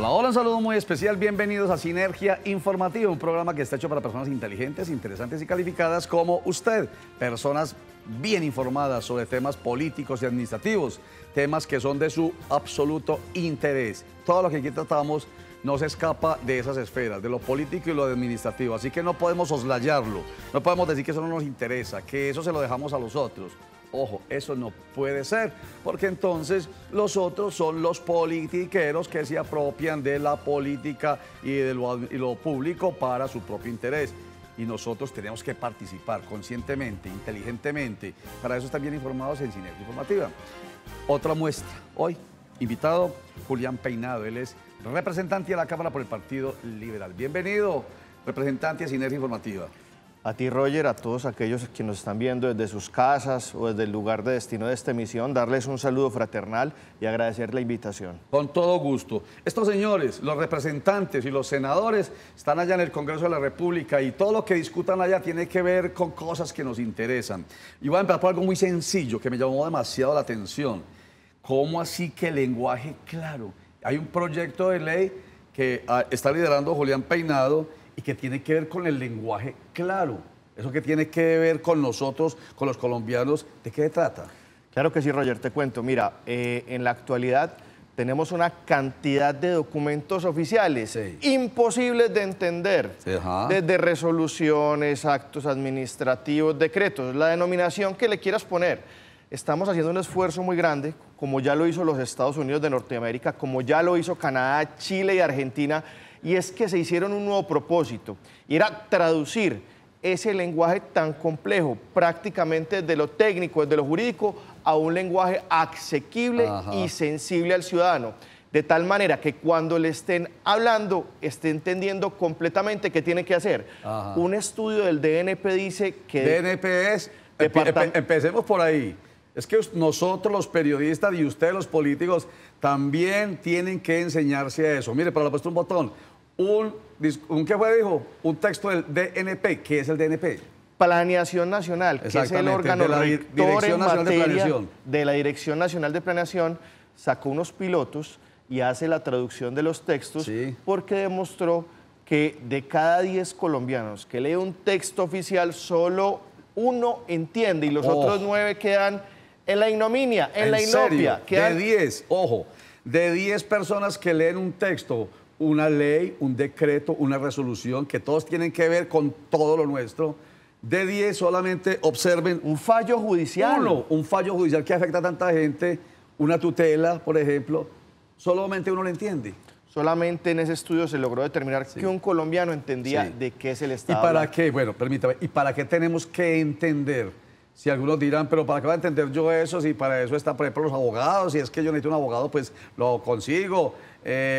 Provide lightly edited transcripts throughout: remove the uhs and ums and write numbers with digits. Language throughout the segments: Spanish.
Hola, hola, un saludo muy especial. Bienvenidos a Sinergia Informativa, un programa que está hecho para personas inteligentes, interesantes y calificadas como usted. Personas bien informadas sobre temas políticos y administrativos, temas que son de su absoluto interés. Todo lo que aquí tratamos no se escapa de esas esferas, de lo político y lo administrativo. Así que no podemos soslayarlo, no podemos decir que eso no nos interesa, que eso se lo dejamos a los otros. Ojo, eso no puede ser, porque entonces los otros son los politiqueros que se apropian de la política y de lo público para su propio interés. Y nosotros tenemos que participar conscientemente, inteligentemente. Para eso están bien informados en Sinergia Informativa. Otra muestra. Hoy, invitado Julián Peinado. Él es representante de la Cámara por el Partido Liberal. Bienvenido, representante de Sinergia Informativa. A ti, Roger, a todos aquellos que nos están viendo desde sus casas o desde el lugar de destino de esta emisión, darles un saludo fraternal y agradecer la invitación. Con todo gusto. Estos señores, los representantes y los senadores, están allá en el Congreso de la República y todo lo que discutan allá tiene que ver con cosas que nos interesan. Y voy a empezar por algo muy sencillo que me llamó demasiado la atención. ¿Cómo así que lenguaje claro? Hay un proyecto de ley que está liderando Julián Peinado y que tiene que ver con el lenguaje claro. Eso que tiene que ver con nosotros, con los colombianos, ¿de qué se trata? Claro que sí, Roger, te cuento. Mira, en la actualidad tenemos una cantidad de documentos oficiales imposibles de entender, desde resoluciones, actos administrativos, decretos, la denominación que le quieras poner. Estamos haciendo un esfuerzo muy grande, como ya lo hizo los Estados Unidos de Norteamérica, como ya lo hizo Canadá, Chile y Argentina, y es que se hicieron un nuevo propósito, y era traducir ese lenguaje tan complejo, prácticamente desde lo técnico, desde lo jurídico, a un lenguaje asequible y sensible al ciudadano, de tal manera que cuando le estén hablando, esté entendiendo completamente qué tiene que hacer. Un estudio del DNP dice que... DNP es... Empecemos por ahí. Es que nosotros los periodistas y ustedes los políticos también tienen que enseñarse a eso. Mire, para la puesto un botón, ¿qué fue, dijo? Un texto del DNP. ¿Qué es el DNP? Planeación Nacional, que es el órgano rector en materia de la Dirección Nacional de Planeación, sacó unos pilotos y hace la traducción de los textos porque demostró que de cada 10 colombianos que lee un texto oficial, solo uno entiende y los otros 9 quedan en la ignominia, en la inopia. De 10, ojo, de 10 personas que leen un texto, una ley, un decreto, una resolución, que todos tienen que ver con todo lo nuestro, de 10 solamente observen un fallo judicial. Un fallo judicial que afecta a tanta gente, una tutela, por ejemplo, solamente uno lo entiende. Solamente en ese estudio se logró determinar que un colombiano entendía de qué es el Estado. ¿Y para qué? Bueno, permítame, ¿y para qué tenemos que entender? Si algunos dirán, pero ¿para qué voy a entender yo eso? Si para eso están, por ejemplo, los abogados, si es que yo necesito un abogado, pues lo consigo.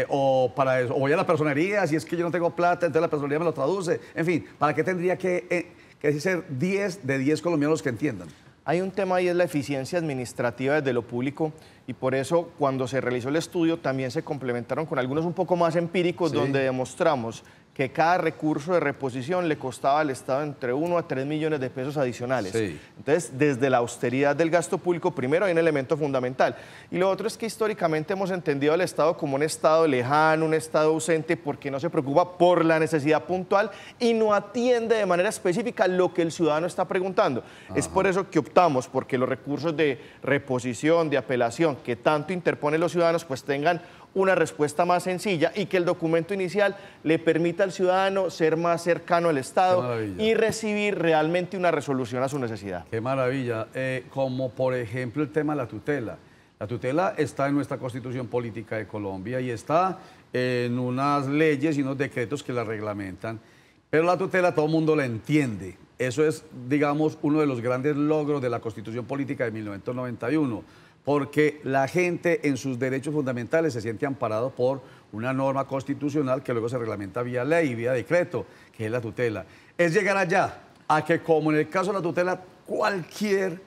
O para eso, o voy a la personería, si es que yo no tengo plata, entonces la personería me lo traduce. En fin, ¿para qué tendría que ser 10 de 10 colombianos que entiendan? Hay un tema ahí, es la eficiencia administrativa desde lo público, y por eso cuando se realizó el estudio también se complementaron con algunos un poco más empíricos, donde demostramos que cada recurso de reposición le costaba al Estado entre 1 a 3 millones de pesos adicionales. Entonces, desde la austeridad del gasto público, primero hay un elemento fundamental. Y lo otro es que históricamente hemos entendido al Estado como un Estado lejano, un Estado ausente, porque no se preocupa por la necesidad puntual y no atiende de manera específica lo que el ciudadano está preguntando. Es por eso que optamos porque los recursos de reposición, de apelación, que tanto interponen los ciudadanos, pues tengan una respuesta más sencilla y que el documento inicial le permita al ciudadano ser más cercano al Estado y recibir realmente una resolución a su necesidad. Qué maravilla. Como por ejemplo el tema de la tutela. La tutela está en nuestra Constitución Política de Colombia y está en unas leyes y unos decretos que la reglamentan, pero la tutela todo el mundo la entiende. Eso es, digamos, uno de los grandes logros de la Constitución Política de 1991. Porque la gente en sus derechos fundamentales se siente amparado por una norma constitucional que luego se reglamenta vía ley y vía decreto, que es la tutela. Es llegar allá a que, como en el caso de la tutela, cualquier,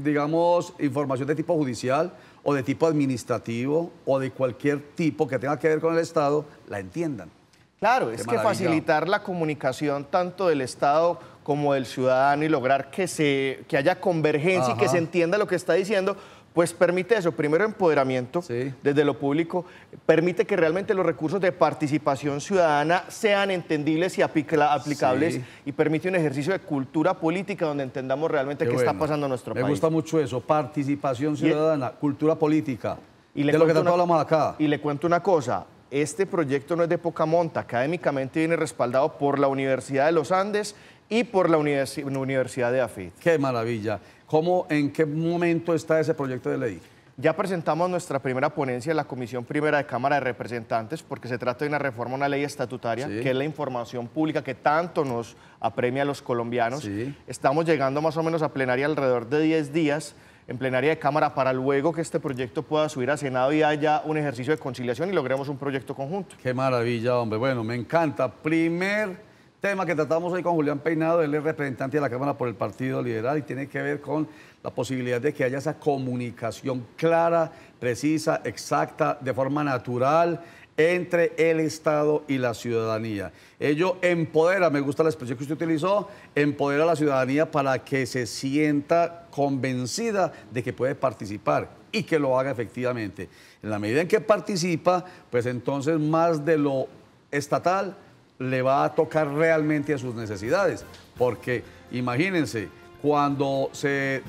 digamos, información de tipo judicial o de tipo administrativo o de cualquier tipo que tenga que ver con el Estado, la entiendan. Claro, es que facilitar la comunicación tanto del Estado como del ciudadano y lograr que haya convergencia y que se entienda lo que está diciendo, Pues permite eso, primero empoderamiento Sí. desde lo público, permite que realmente los recursos de participación ciudadana sean entendibles y aplicables Sí. y permite un ejercicio de cultura política donde entendamos realmente qué está bueno. pasando en nuestro Me país. gusta mucho eso, participación ciudadana, cultura política, Y le de lo que cuento tanto hablamos acá. Y le cuento una cosa, este proyecto no es de poca monta, académicamente viene respaldado por la Universidad de los Andes y por la Universidad de AFIT. Qué maravilla. ¿Cómo, en qué momento está ese proyecto de ley? Ya presentamos nuestra primera ponencia en la Comisión Primera de Cámara de Representantes porque se trata de una reforma a una ley estatutaria, Sí. que es la información pública que tanto nos apremia a los colombianos. Sí. Estamos llegando más o menos a plenaria alrededor de 10 días en plenaria de Cámara para luego que este proyecto pueda subir a Senado y haya un ejercicio de conciliación y logremos un proyecto conjunto. Qué maravilla, hombre. Bueno, me encanta. Primer tema que tratamos hoy con Julián Peinado, él es representante de la Cámara por el Partido Liberal y tiene que ver con la posibilidad de que haya esa comunicación clara, precisa, exacta, de forma natural entre el Estado y la ciudadanía. Ello empodera, me gusta la expresión que usted utilizó, empodera a la ciudadanía para que se sienta convencida de que puede participar y que lo haga efectivamente. En la medida en que participa, pues entonces más de lo estatal le va a tocar realmente a sus necesidades. Porque imagínense, cuando se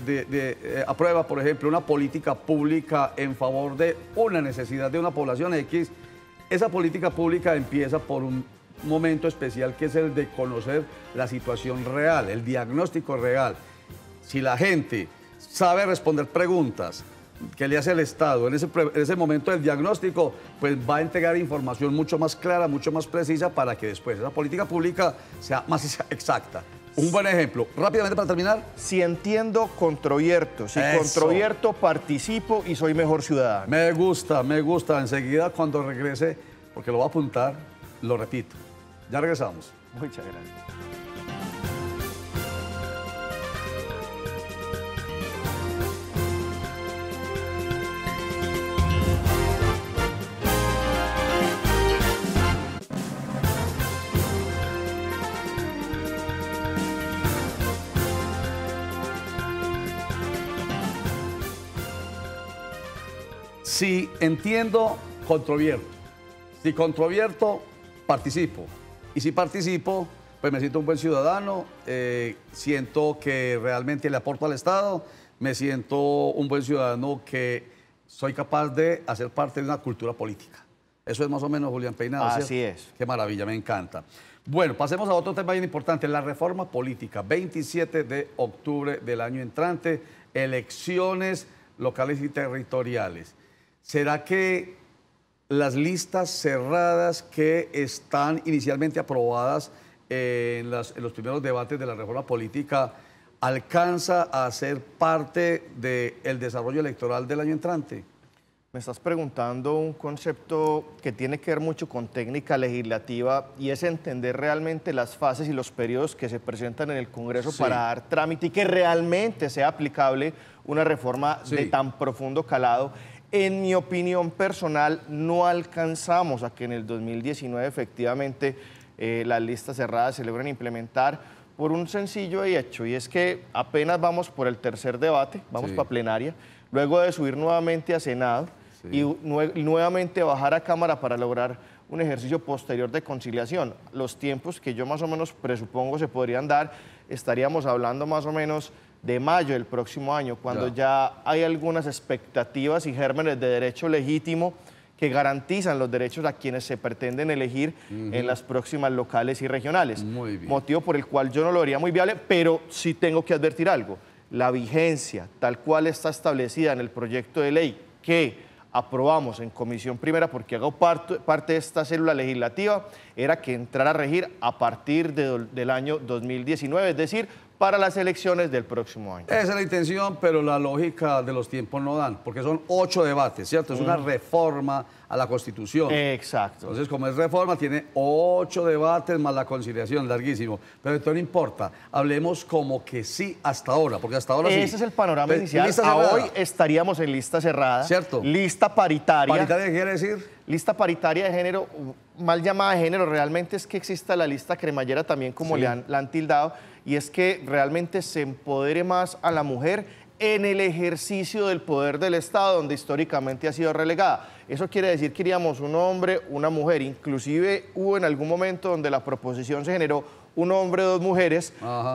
aprueba, por ejemplo, una política pública en favor de una necesidad de una población X, esa política pública empieza por un momento especial que es el de conocer la situación real, el diagnóstico real. Si la gente sabe responder preguntas que le hace el Estado en ese momento del diagnóstico, pues va a entregar información mucho más clara, mucho más precisa para que después esa política pública sea más exacta. Un buen ejemplo, rápidamente para terminar. Si entiendo, controvierto. Si Eso. controvierto, participo y soy mejor ciudadano. Me gusta, me gusta. Enseguida cuando regrese, porque lo voy a apuntar, lo repito. Ya regresamos. Muchas gracias. Si entiendo, controvierto. Si controvierto, participo. Y si participo, pues me siento un buen ciudadano, siento que realmente le aporto al Estado, me siento un buen ciudadano que soy capaz de hacer parte de una cultura política. Eso es más o menos Julián Peinado, Así ¿cierto? es. Qué maravilla, me encanta. Bueno, pasemos a otro tema bien importante, la reforma política. 27 de octubre del año entrante, elecciones locales y territoriales. ¿Será que las listas cerradas que están inicialmente aprobadas en los primeros debates de la reforma política alcanza a ser parte del desarrollo electoral del año entrante? Me estás preguntando un concepto que tiene que ver mucho con técnica legislativa y es entender realmente las fases y los periodos que se presentan en el Congreso Sí. para dar trámite y que realmente sea aplicable una reforma Sí. de tan profundo calado. En mi opinión personal, no alcanzamos a que en el 2019 efectivamente las listas cerradas se logren implementar por un sencillo hecho, y es que apenas vamos por el tercer debate, vamos Sí. para plenaria, luego de subir nuevamente a Senado y nuevamente bajar a Cámara para lograr un ejercicio posterior de conciliación. Los tiempos que yo más o menos presupongo se podrían dar, estaríamos hablando más o menos de mayo del próximo año, cuando ya hay algunas expectativas y gérmenes de derecho legítimo que garantizan los derechos a quienes se pretenden elegir en las próximas locales y regionales. Muy bien. Motivo por el cual yo no lo vería muy viable, pero sí tengo que advertir algo. La vigencia, tal cual está establecida en el proyecto de ley que aprobamos en Comisión Primera, porque hago parte de esta célula legislativa, era que entrara a regir a partir del año 2019, es decir, para las elecciones del próximo año. Esa es la intención, pero la lógica de los tiempos no dan, porque son 8 debates, ¿cierto? Es una reforma a la Constitución. Exacto. Entonces, como es reforma, tiene 8 debates más la conciliación, larguísimo. Pero entonces no importa, hablemos como que sí hasta ahora, porque hasta ahora sí. Ese es el panorama Pues, inicial. lista A cerrada. hoy estaríamos en lista cerrada. Cierto. Lista paritaria. ¿Paritaria qué quiere decir? Lista paritaria de género, mal llamada de género, realmente es que exista la lista cremallera también como Sí. la han tildado, y es que realmente se empodere más a la mujer en el ejercicio del poder del Estado, donde históricamente ha sido relegada. Eso quiere decir que iríamos un hombre, una mujer, inclusive hubo en algún momento donde la proposición se generó un hombre, dos mujeres,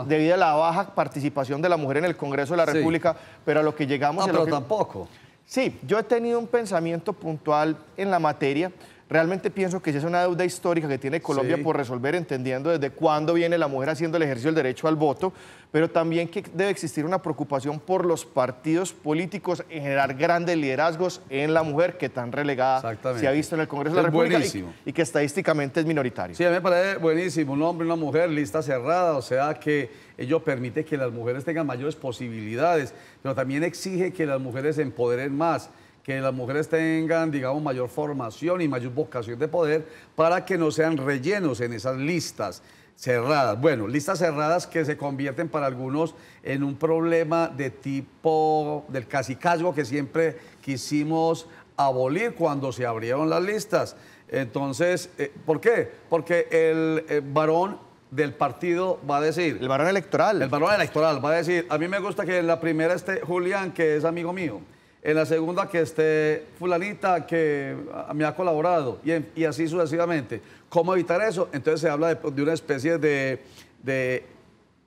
debido a la baja participación de la mujer en el Congreso de la República, pero a lo que llegamos... No, pero tampoco. Sí, yo he tenido un pensamiento puntual en la materia. Realmente pienso que esa es una deuda histórica que tiene Colombia por resolver, entendiendo desde cuándo viene la mujer haciendo el ejercicio del derecho al voto, pero también que debe existir una preocupación por los partidos políticos en generar grandes liderazgos en la mujer, que tan relegada se ha visto en el Congreso de la República y que estadísticamente es minoritario. Sí, a mí me parece buenísimo, un hombre y una mujer, lista cerrada, o sea que ello permite que las mujeres tengan mayores posibilidades, pero también exige que las mujeres se empoderen más, que las mujeres tengan, digamos, mayor formación y mayor vocación de poder para que no sean rellenos en esas listas cerradas. Bueno, listas cerradas que se convierten para algunos en un problema de tipo del cacicazgo que siempre quisimos abolir cuando se abrieron las listas. Entonces, ¿por qué? Porque el varón del partido va a decir... El varón electoral. El varón electoral va a decir, a mí me gusta que en la primera esté Julián, que es amigo mío. En la segunda que esté fulanita que me ha colaborado y así sucesivamente. ¿Cómo evitar eso? Entonces se habla de una especie de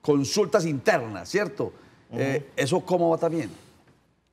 consultas internas, ¿cierto? ¿Eso cómo va también?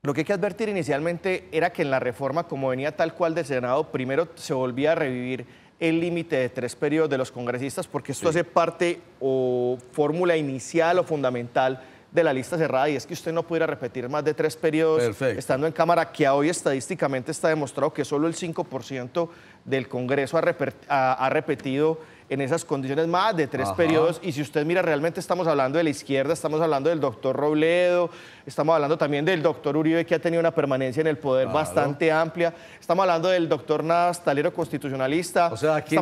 Lo que hay que advertir inicialmente era que en la reforma, como venía tal cual del Senado, primero se volvía a revivir el límite de 3 periodos de los congresistas, porque esto hace parte o fórmula inicial o fundamental de la lista cerrada, y es que usted no pudiera repetir más de 3 periodos estando en Cámara, que hoy estadísticamente está demostrado que solo el 5% del Congreso ha repetido en esas condiciones más de 3 periodos. Y si usted mira, realmente estamos hablando de la izquierda, estamos hablando del doctor Robledo, estamos hablando también del doctor Uribe, que ha tenido una permanencia en el poder bastante amplia, estamos hablando del doctor Navas, talero constitucionalista. O sea, aquí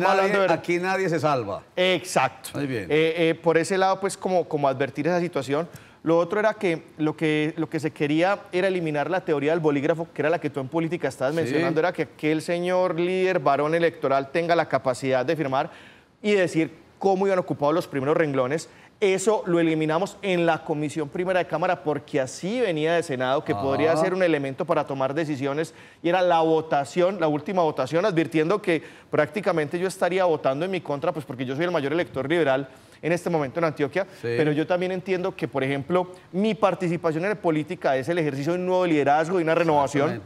nadie se salva. Exacto. Muy bien. Por ese lado, pues como advertir esa situación. Lo otro era que lo que se quería era eliminar la teoría del bolígrafo, que era la que tú en política estabas mencionando, era que aquel señor líder, varón electoral, tenga la capacidad de firmar y decir cómo iban ocupados los primeros renglones. Eso lo eliminamos en la Comisión Primera de Cámara porque así venía de Senado, que podría ser un elemento para tomar decisiones, y era la votación, la última votación, advirtiendo que prácticamente yo estaría votando en mi contra, pues porque yo soy el mayor elector liberal en este momento en Antioquia, pero yo también entiendo que, por ejemplo, mi participación en la política es el ejercicio de un nuevo liderazgo y una renovación,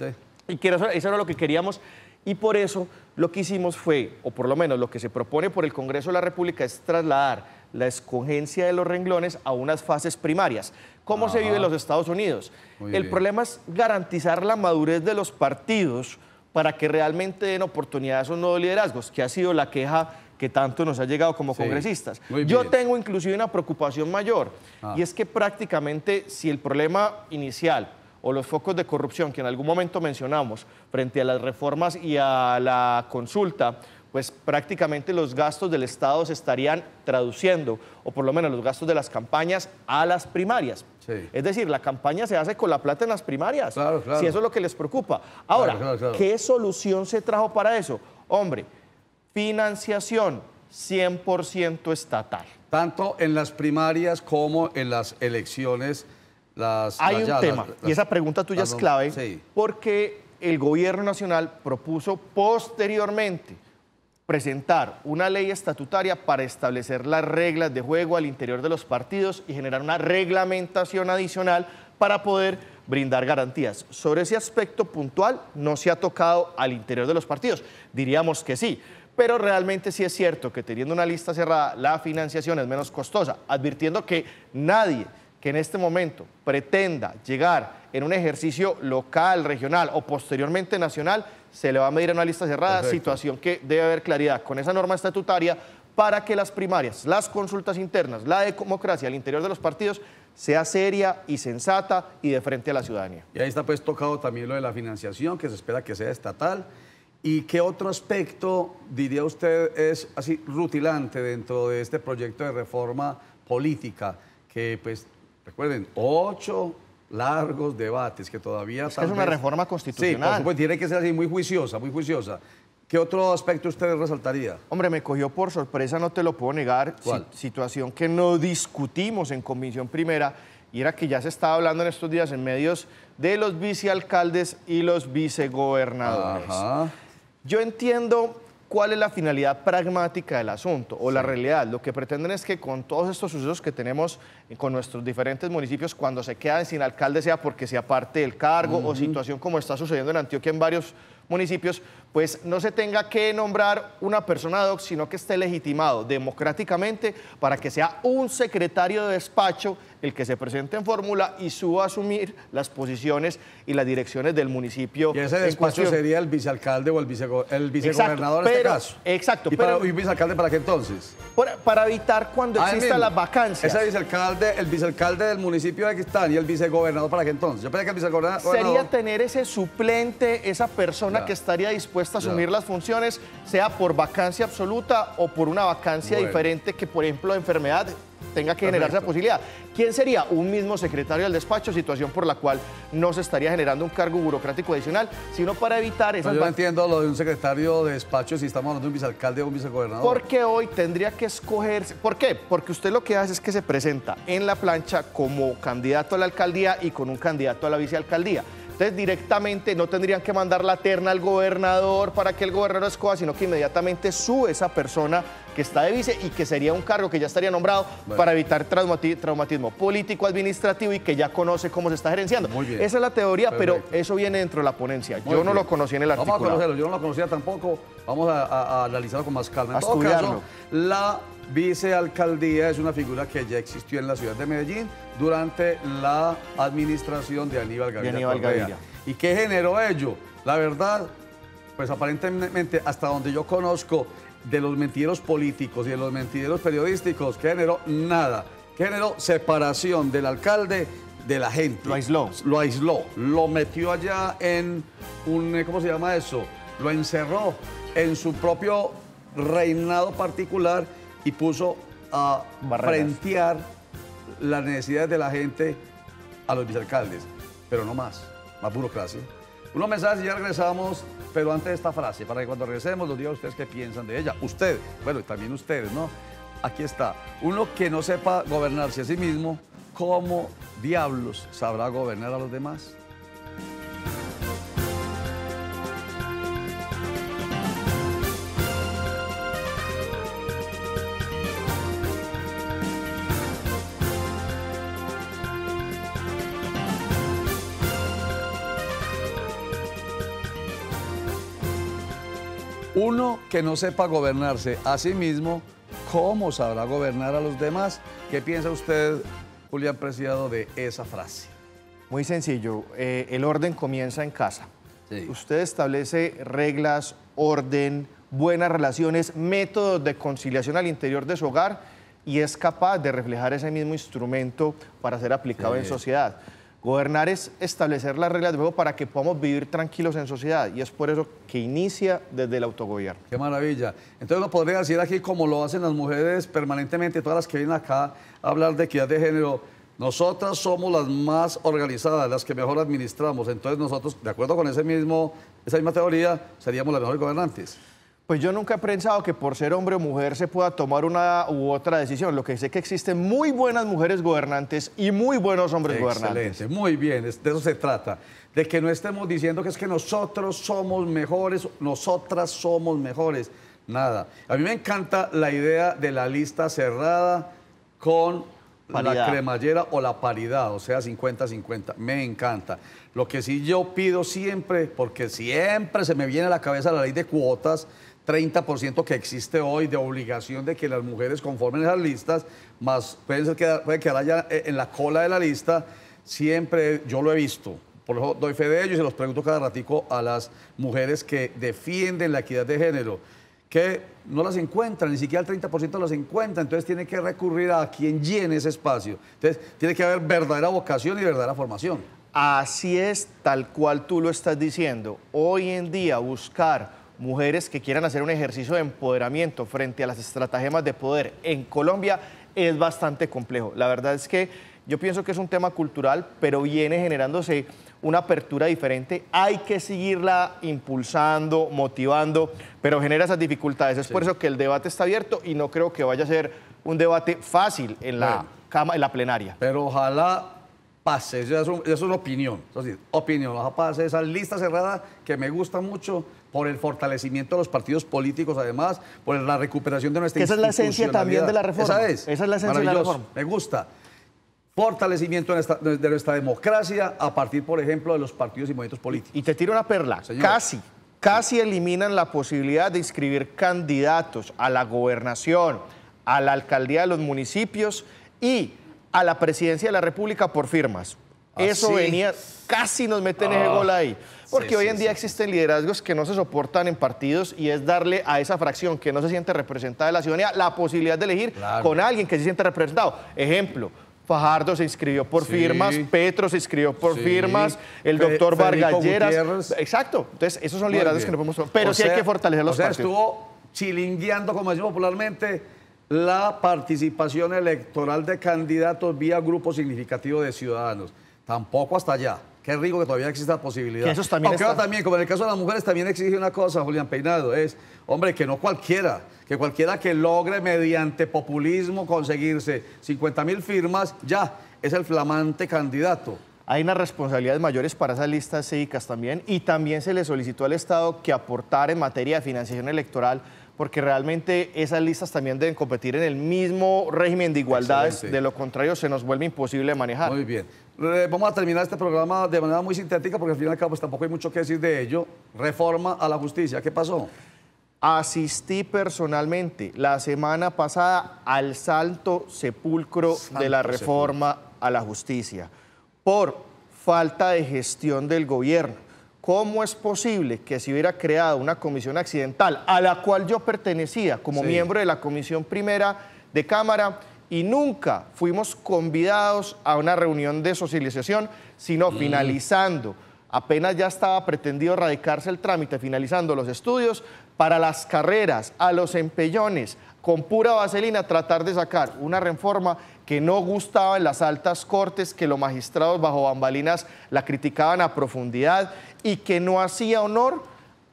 y que eso era lo que queríamos, y por eso lo que hicimos fue, o por lo menos lo que se propone por el Congreso de la República, es trasladar la escogencia de los renglones a unas fases primarias. ¿Cómo se vive en los Estados Unidos? El problema es garantizar la madurez de los partidos para que realmente den oportunidad a esos nuevos liderazgos, que ha sido la queja que tanto nos ha llegado como congresistas. Yo tengo inclusive una preocupación mayor, y es que prácticamente si el problema inicial o los focos de corrupción que en algún momento mencionamos frente a las reformas y a la consulta, pues prácticamente los gastos del Estado se estarían traduciendo, o por lo menos los gastos de las campañas, a las primarias. Es decir, la campaña se hace con la plata en las primarias, si eso es lo que les preocupa. Ahora, ¿qué solución se trajo para eso? Hombre, financiación 100% estatal. Tanto en las primarias como en las elecciones. Hay un tema, y esa pregunta tuya es clave, porque el gobierno nacional propuso posteriormente presentar una ley estatutaria para establecer las reglas de juego al interior de los partidos y generar una reglamentación adicional para poder brindar garantías. Sobre ese aspecto puntual no se ha tocado al interior de los partidos. Diríamos que sí, pero realmente sí es cierto que teniendo una lista cerrada, la financiación es menos costosa, advirtiendo que nadie que en este momento pretenda llegar en un ejercicio local, regional o posteriormente nacional, se le va a medir en una lista cerrada, situación que debe haber claridad con esa norma estatutaria para que las primarias, las consultas internas, la democracia al interior de los partidos sea seria y sensata y de frente a la ciudadanía. Y ahí está pues tocado también lo de la financiación, que se espera que sea estatal. ¿Y qué otro aspecto, diría usted, es así rutilante dentro de este proyecto de reforma política? Que pues, recuerden, 8 largos debates que todavía... Es una reforma constitucional. Sí, por supuesto, tiene que ser así, muy juiciosa, muy juiciosa. ¿Qué otro aspecto usted resaltaría? Hombre, me cogió por sorpresa, no te lo puedo negar. Situación que no discutimos en Comisión Primera, y era que ya se estaba hablando en estos días en medios de los vicealcaldes y los vicegobernadores. Ajá. Yo entiendo cuál es la finalidad pragmática del asunto o la realidad. Lo que pretenden es que con todos estos sucesos que tenemos con nuestros diferentes municipios, cuando se quedan sin alcalde, sea porque se aparte del cargo o situación como está sucediendo en Antioquia en varios municipios, pues no se tenga que nombrar una persona ad hoc, sino que esté legitimado democráticamente para que sea un secretario de despacho el que se presente en fórmula y suba a asumir las posiciones y las direcciones del municipio. Y ese despacho sería el vicealcalde o el vicegobernador en este caso. Exacto. ¿Y un vicealcalde para qué entonces? Para evitar cuando existan las vacancias. Ese vicealcalde, el vicealcalde del municipio de Quistán y el vicegobernador para qué entonces. Yo pensé que el vicegobernador sería tener ese suplente, esa persona que estaría dispuesta a asumir las funciones, sea por vacancia absoluta o por una vacancia diferente que, por ejemplo, de enfermedad tenga que generarse la posibilidad. ¿Quién sería? Un mismo secretario del despacho, situación por la cual no se estaría generando un cargo burocrático adicional, sino para evitar esas... Yo no entiendo lo de un secretario de despacho si estamos hablando de un vicealcalde o un vicegobernador. Porque hoy tendría que escogerse... ¿Por qué? Porque usted lo que hace es que se presenta en la plancha como candidato a la alcaldía y con un candidato a la vicealcaldía. Entonces, directamente no tendrían que mandar la terna al gobernador para que el gobernador escoja, sino que inmediatamente sube esa persona que está de vice y que sería un cargo que ya estaría nombrado para evitar traumatismo político, administrativo y que ya conoce cómo se está gerenciando. Muy bien. Esa es la teoría, pero eso viene dentro de la ponencia. Yo no lo conocí en el artículo. Vamos a conocerlo, yo no lo conocía tampoco. Vamos a analizarlo con más calma. En todo caso, la vicealcaldía es una figura que ya existió en la ciudad de Medellín durante la administración de Aníbal Gaviria. ¿Y qué generó ello? La verdad, pues aparentemente, hasta donde yo conozco, de los mentideros políticos y de los mentideros periodísticos, ¿qué generó? Nada. ¿Qué generó? Separación del alcalde de la gente. Lo aisló. Lo aisló. Lo metió allá en un, ¿cómo se llama eso? Lo encerró en su propio reinado particular y puso a frentear las necesidades de la gente a los vicealcaldes. Pero no más burocracia. Unos mensajes y ya regresamos, pero antes de esta frase, para que cuando regresemos los diga ustedes qué piensan de ella. Usted, bueno, y también ustedes, ¿no? Aquí está. Uno que no sepa gobernarse a sí mismo, ¿cómo diablos sabrá gobernar a los demás? Uno que no sepa gobernarse a sí mismo, ¿cómo sabrá gobernar a los demás? ¿Qué piensa usted, Julián Preciado, de esa frase? Muy sencillo. El orden comienza en casa. Sí. Usted establece reglas, orden, buenas relaciones, métodos de conciliación al interior de su hogar y es capaz de reflejar ese mismo instrumento para ser aplicado en sociedad. Gobernar es establecer las reglas de juego para que podamos vivir tranquilos en sociedad y es por eso que inicia desde el autogobierno. Qué maravilla. Entonces lo podría decir aquí como lo hacen las mujeres permanentemente, todas las que vienen acá a hablar de equidad de género. Nosotras somos las más organizadas, las que mejor administramos. Entonces nosotros, de acuerdo con esa misma teoría, seríamos las mejores gobernantes. Pues yo nunca he pensado que por ser hombre o mujer se pueda tomar una u otra decisión. Lo que sé es que existen muy buenas mujeres gobernantes y muy buenos hombres gobernantes. Excelente, muy bien, de eso se trata. De que no estemos diciendo que es que nosotros somos mejores, nosotras somos mejores. Nada. A mí me encanta la idea de la lista cerrada con la cremallera o la paridad, o sea, 50-50. Me encanta. Lo que sí yo pido siempre, porque siempre se me viene a la cabeza la ley de cuotas, 30% que existe hoy de obligación de que las mujeres conformen esas listas, más puede quedar allá en la cola de la lista, siempre yo lo he visto. Por eso doy fe de ello y se los pregunto cada ratico a las mujeres que defienden la equidad de género, que no las encuentran, ni siquiera el 30% las encuentra, entonces tiene que recurrir a quien llene ese espacio. Entonces tiene que haber verdadera vocación y verdadera formación. Así es, tal cual tú lo estás diciendo. Hoy en día buscar mujeres que quieran hacer un ejercicio de empoderamiento frente a las estratagemas de poder en Colombia es bastante complejo. La verdad es que yo pienso que es un tema cultural, pero viene generándose una apertura diferente. Hay que seguirla impulsando, motivando, pero genera esas dificultades. Es por eso que el debate está abierto y no creo que vaya a ser un debate fácil en la plenaria. Pero ojalá pase, eso es una opinión. Entonces, opinión, ojalá pase esa lista cerrada que me gusta mucho por el fortalecimiento de los partidos políticos, además, por la recuperación de nuestra institucionalidad. Esa es la esencia también de la reforma. Esa es la esencia de la reforma. Me gusta. Fortalecimiento de nuestra democracia a partir, por ejemplo, de los partidos y movimientos políticos. Y te tiro una perla. Señor. Casi eliminan la posibilidad de inscribir candidatos a la gobernación, a la alcaldía de los municipios y a la presidencia de la República por firmas. Eso venía, casi nos meten ese gol ahí. Porque hoy en día existen liderazgos que no se soportan en partidos y es darle a esa fracción que no se siente representada de la ciudadanía la posibilidad de elegir con alguien que se siente representado. Ejemplo, Fajardo se inscribió por firmas, Petro se inscribió por firmas, el doctor Vargas Lleras. Exacto. Entonces, esos son liderazgos que no podemos... Pero sí hay que fortalecer los partidos. Estuvo chilingueando, como decimos popularmente, la participación electoral de candidatos vía grupo significativo de ciudadanos. Tampoco hasta allá. Qué rico que todavía exista la posibilidad. Que esos también aunque ahora también, como en el caso de las mujeres, también exige una cosa, Julián Peinado, es, hombre, que no cualquiera, que cualquiera que logre mediante populismo conseguirse 50.000 firmas, ya es el flamante candidato. Hay unas responsabilidades mayores para esas listas cívicas también, y también se le solicitó al Estado que aportara en materia de financiación electoral, porque realmente esas listas también deben competir en el mismo régimen de igualdades. De lo contrario se nos vuelve imposible manejar. Muy bien. Vamos a terminar este programa de manera muy sintética porque al fin y al cabo pues, tampoco hay mucho que decir de ello. Reforma a la justicia, ¿qué pasó? Asistí personalmente la semana pasada al santo sepulcro de la reforma a la justicia por falta de gestión del gobierno. ¿Cómo es posible que se hubiera creado una comisión accidental a la cual yo pertenecía como miembro de la Comisión Primera de Cámara y nunca fuimos convidados a una reunión de socialización, sino finalizando, apenas ya estaba pretendido radicarse el trámite, finalizando los estudios, para las carreras, a los empellones, con pura vaselina, tratar de sacar una reforma que no gustaba en las altas cortes, que los magistrados bajo bambalinas la criticaban a profundidad y que no hacía honor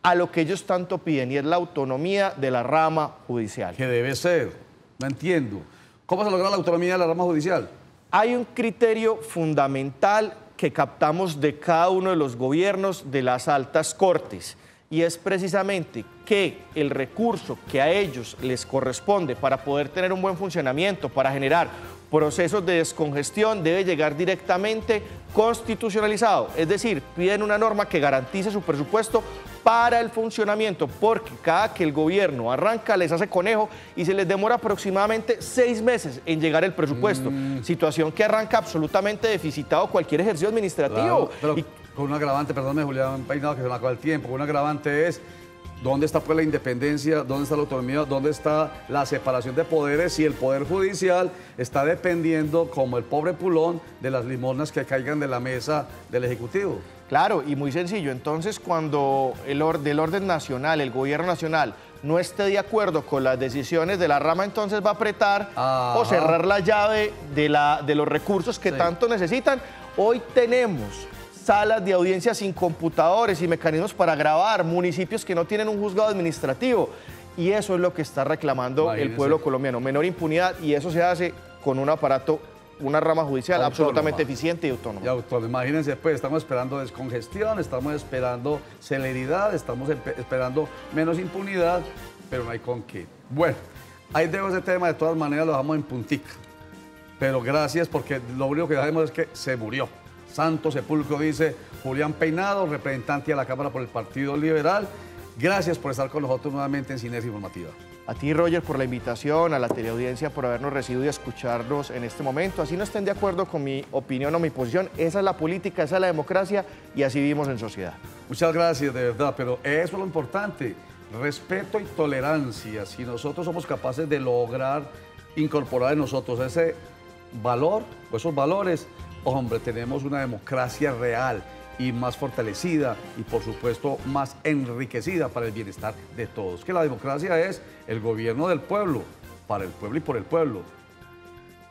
a lo que ellos tanto piden, y es la autonomía de la rama judicial. Que debe ser, no entiendo. ¿Cómo se logra la autonomía de la rama judicial? Hay un criterio fundamental que captamos de cada uno de los gobiernos de las altas cortes, y es precisamente que el recurso que a ellos les corresponde para poder tener un buen funcionamiento, para generar procesos de descongestión, debe llegar directamente constitucionalizado. Es decir, piden una norma que garantice su presupuesto para el funcionamiento, porque cada que el gobierno arranca les hace conejo y se les demora aproximadamente 6 meses en llegar el presupuesto. Situación que arranca absolutamente deficitado cualquier ejercicio administrativo. Claro, pero con un agravante, perdóname Julián Peinado, que se me acaba el tiempo, un agravante es ¿dónde está pues la independencia? ¿Dónde está la autonomía? ¿Dónde está la separación de poderes? Si el Poder Judicial está dependiendo, como el pobre Pulón, de las limosnas que caigan de la mesa del Ejecutivo. Claro, y muy sencillo. Entonces, cuando del orden nacional, el gobierno nacional, no esté de acuerdo con las decisiones de la rama, entonces va a apretar o cerrar la llave de los recursos que tanto necesitan. Hoy tenemos salas de audiencia sin computadores y mecanismos para grabar, municipios que no tienen un juzgado administrativo. Y eso es lo que está reclamando el pueblo colombiano, menor impunidad, y eso se hace con un aparato, una rama judicial absolutamente eficiente y autónoma. Imagínense, pues, estamos esperando descongestión, estamos esperando celeridad, estamos esperando menos impunidad, pero no hay con qué. Bueno, ahí dejo ese tema, de todas maneras lo dejamos en puntica. Pero gracias, porque lo único que sabemos es que se murió. Santo sepulcro, dice Julián Peinado, representante a la Cámara por el Partido Liberal. Gracias por estar con nosotros nuevamente en Sinergia Informativa. A ti, Roger, por la invitación, a la teleaudiencia por habernos recibido y escucharnos en este momento. Así no estén de acuerdo con mi opinión o mi posición, esa es la política, esa es la democracia y así vivimos en sociedad. Muchas gracias, de verdad, pero eso es lo importante, respeto y tolerancia. Si nosotros somos capaces de lograr incorporar en nosotros ese valor o esos valores, hombre, tenemos una democracia real y más fortalecida y, por supuesto, más enriquecida para el bienestar de todos. Que la democracia es el gobierno del pueblo, para el pueblo y por el pueblo.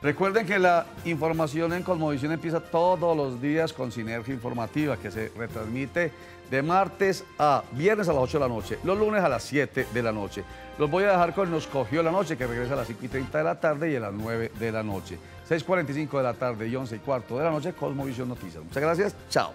Recuerden que la información en Cosmovisión empieza todos los días con Sinergia Informativa, que se retransmite de martes a viernes a las 8 de la noche, los lunes a las 7 de la noche. Los voy a dejar con Nos Cogió la Noche, que regresa a las 5:30 de la tarde y a las 9 de la noche. 6:45 de la tarde y 11:15 de la noche, Cosmovisión Noticias. Muchas gracias, chao.